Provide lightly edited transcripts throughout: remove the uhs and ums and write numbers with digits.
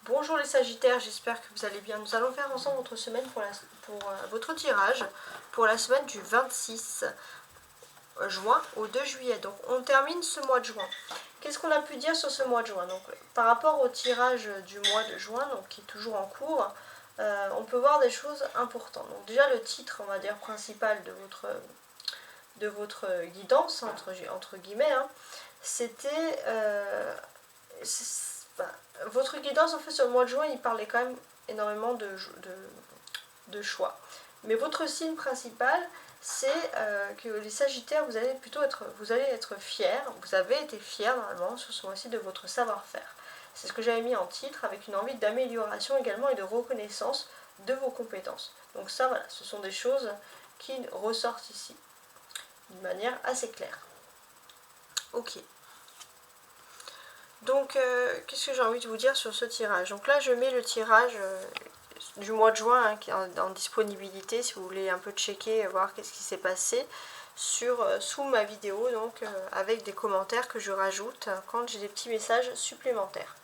Bonjour les Sagittaires, j'espère que vous allez bien. Nous allons faire ensemble votre semaine pour votre tirage pour la semaine du 26 juin au 2 juillet. Donc on termine ce mois de juin. Qu'est-ce qu'on a pu dire sur ce mois de juin? Donc par rapport au tirage du mois de juin, donc qui est toujours en cours, on peut voir des choses importantes. Donc déjà le titre, on va dire, principal de votre guidance, entre guillemets, hein, c'était... votre guidance, en fait, sur le mois de juin, il parlait quand même énormément de choix. Mais votre signe principal, c'est que les Sagittaires, vous allez être fiers, vous avez été fiers normalement sur ce mois-ci de votre savoir-faire. C'est ce que j'avais mis en titre, avec une envie d'amélioration également et de reconnaissance de vos compétences. Donc ça, voilà, ce sont des choses qui ressortent ici, d'une manière assez claire. Ok. Donc, qu'est-ce que j'ai envie de vous dire sur ce tirage? Donc là, je mets le tirage du mois de juin hein, qui est en disponibilité, si vous voulez un peu checker, voir qu'est-ce qui s'est passé sous ma vidéo, donc avec des commentaires que je rajoute quand j'ai des petits messages supplémentaires.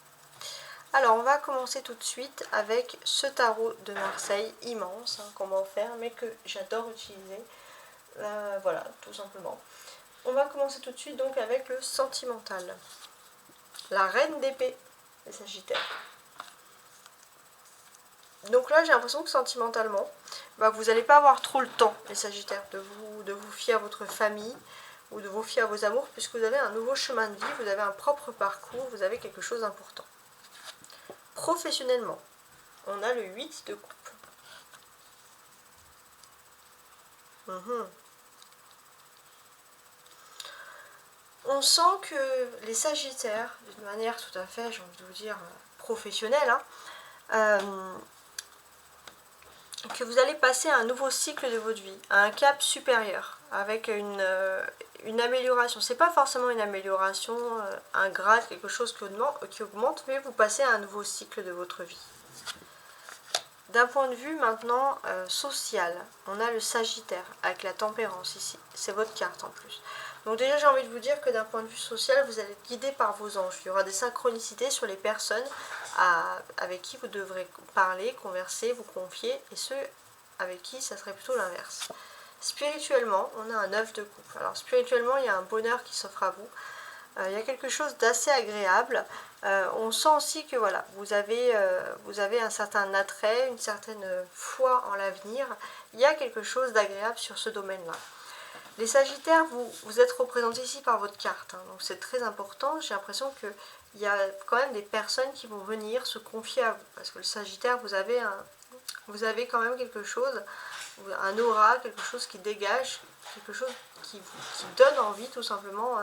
Alors, on va commencer tout de suite avec ce tarot de Marseille immense qu'on m'a offert, mais que j'adore utiliser. Voilà, tout simplement. On va commencer tout de suite donc avec le sentimental. La reine d'épée, les Sagittaires. Donc là, j'ai l'impression que sentimentalement, vous n'allez pas avoir trop le temps, les Sagittaires, de vous fier à votre famille ou de vous fier à vos amours, puisque vous avez un nouveau chemin de vie, vous avez un propre parcours, vous avez quelque chose d'important. Professionnellement, on a le 8 de coupe. On sent que les Sagittaires, d'une manière tout à fait, j'ai envie de vous dire, professionnelle, que vous allez passer à un nouveau cycle de votre vie, à un cap supérieur, avec une amélioration. C'est pas forcément une amélioration, un grade, quelque chose qui augmente, mais vous passez à un nouveau cycle de votre vie. D'un point de vue maintenant social, on a le Sagittaire avec la tempérance ici. C'est votre carte en plus. Donc déjà j'ai envie de vous dire que d'un point de vue social, vous allez être guidé par vos anges. Il y aura des synchronicités sur les personnes avec qui vous devrez parler, converser, vous confier, et ceux avec qui ça serait plutôt l'inverse. Spirituellement, on a un 9 de coupe. Alors spirituellement, il y a un bonheur qui s'offre à vous. Il y a quelque chose d'assez agréable. On sent aussi que voilà, vous avez un certain attrait, une certaine foi en l'avenir. Il y a quelque chose d'agréable sur ce domaine-là. Les Sagittaires, vous êtes représentés ici par votre carte, hein, donc c'est très important. J'ai l'impression qu'il y a quand même des personnes qui vont venir se confier à vous. Parce que le Sagittaire, vous avez quand même quelque chose, un aura, quelque chose qui dégage, quelque chose qui donne envie tout simplement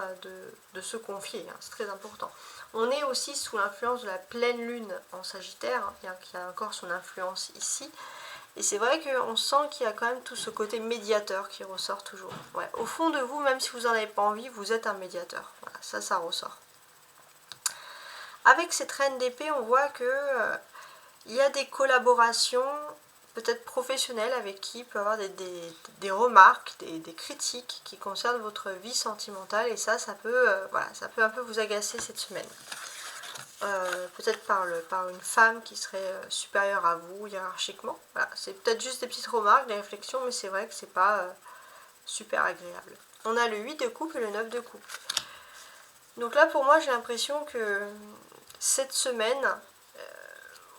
de se confier, hein, c'est très important. On est aussi sous l'influence de la pleine lune en Sagittaire, hein, qui a encore son influence ici. Et c'est vrai qu'on sent qu'il y a quand même tout ce côté médiateur qui ressort toujours. Ouais, au fond de vous, même si vous n'en avez pas envie, vous êtes un médiateur. Voilà, ça ressort. Avec cette reine d'épée, on voit que il y a des collaborations peut-être professionnelles avec qui il peut y avoir des remarques, des critiques qui concernent votre vie sentimentale. Et ça peut un peu vous agacer cette semaine. Peut-être par une femme qui serait supérieure à vous hiérarchiquement. Voilà, c'est peut-être juste des petites remarques, des réflexions, mais c'est vrai que c'est pas super agréable. On a le 8 de coupe et le 9 de coupe. Donc là, pour moi, j'ai l'impression que cette semaine,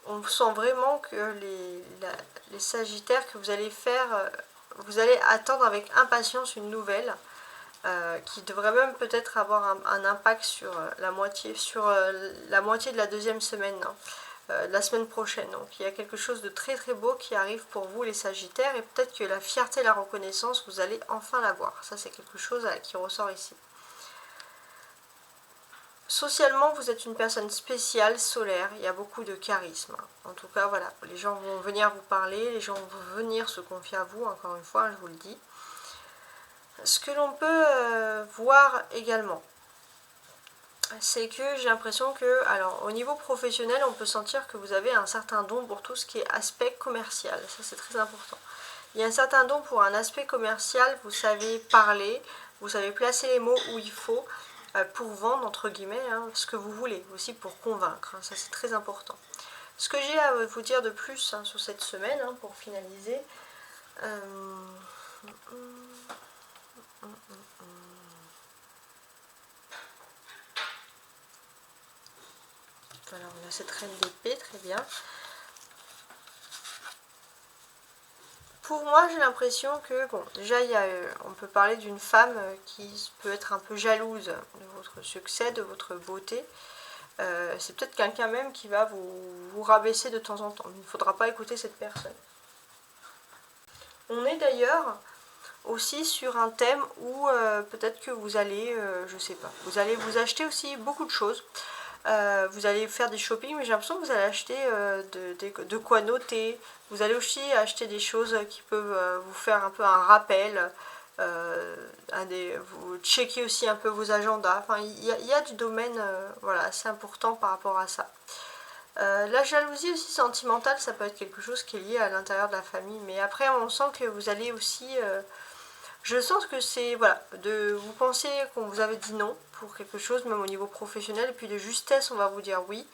on sent vraiment que les Sagittaires que vous allez faire, vous allez attendre avec impatience une nouvelle. Qui devrait même peut-être avoir un impact sur la moitié de la deuxième semaine, hein, la semaine prochaine. Donc il y a quelque chose de très très beau qui arrive pour vous les Sagittaires, et peut-être que la fierté et la reconnaissance, vous allez enfin l'avoir. Ça c'est quelque chose qui ressort ici. Socialement, vous êtes une personne spéciale, solaire, il y a beaucoup de charisme. En tout cas, voilà, les gens vont venir vous parler, les gens vont venir se confier à vous, encore une fois, je vous le dis. Ce que l'on peut voir également, c'est que j'ai l'impression que, alors au niveau professionnel, on peut sentir que vous avez un certain don pour tout ce qui est aspect commercial. Ça c'est très important. Il y a un certain don pour un aspect commercial, vous savez parler, vous savez placer les mots où il faut pour vendre, entre guillemets, hein, ce que vous voulez, aussi pour convaincre. Hein, ça c'est très important. Ce que j'ai à vous dire de plus hein, sur cette semaine, hein, pour finaliser, voilà, on a cette reine d'épée, très bien. Pour moi, j'ai l'impression que, bon, déjà, on peut parler d'une femme qui peut être un peu jalouse de votre succès, de votre beauté. C'est peut-être quelqu'un même qui va vous rabaisser de temps en temps. Il ne faudra pas écouter cette personne. On est d'ailleurs aussi sur un thème où peut-être que vous allez, je sais pas, vous allez vous acheter aussi beaucoup de choses. Vous allez faire des shopping, mais j'ai l'impression que vous allez acheter de quoi noter. Vous allez aussi acheter des choses qui peuvent vous faire un peu un rappel. Vous checkez aussi un peu vos agendas. Enfin, il y a du domaine voilà, assez important par rapport à ça. La jalousie aussi sentimentale, ça peut être quelque chose qui est lié à l'intérieur de la famille. Mais après, on sent que vous allez aussi... je sens que c'est, voilà, vous pensez qu'on vous avait dit non pour quelque chose, même au niveau professionnel, et puis de justesse, on va vous dire oui.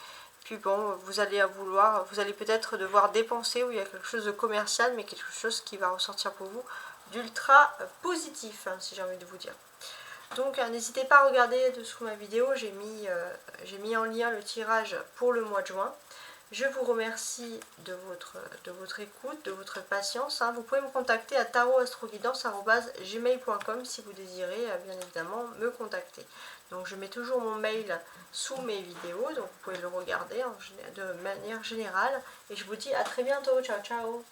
Puis bon, vous allez peut-être devoir dépenser, où il y a quelque chose de commercial, mais quelque chose qui va ressortir pour vous d'ultra positif, hein, si j'ai envie de vous dire. Donc n'hésitez pas à regarder dessous ma vidéo, j'ai mis en lien le tirage pour le mois de juin. Je vous remercie de votre écoute, de votre patience. Hein. Vous pouvez me contacter à tarotastroguidance@gmail.com si vous désirez bien évidemment me contacter. Donc je mets toujours mon mail sous mes vidéos, donc vous pouvez le regarder de manière générale. Et je vous dis à très bientôt, ciao ciao.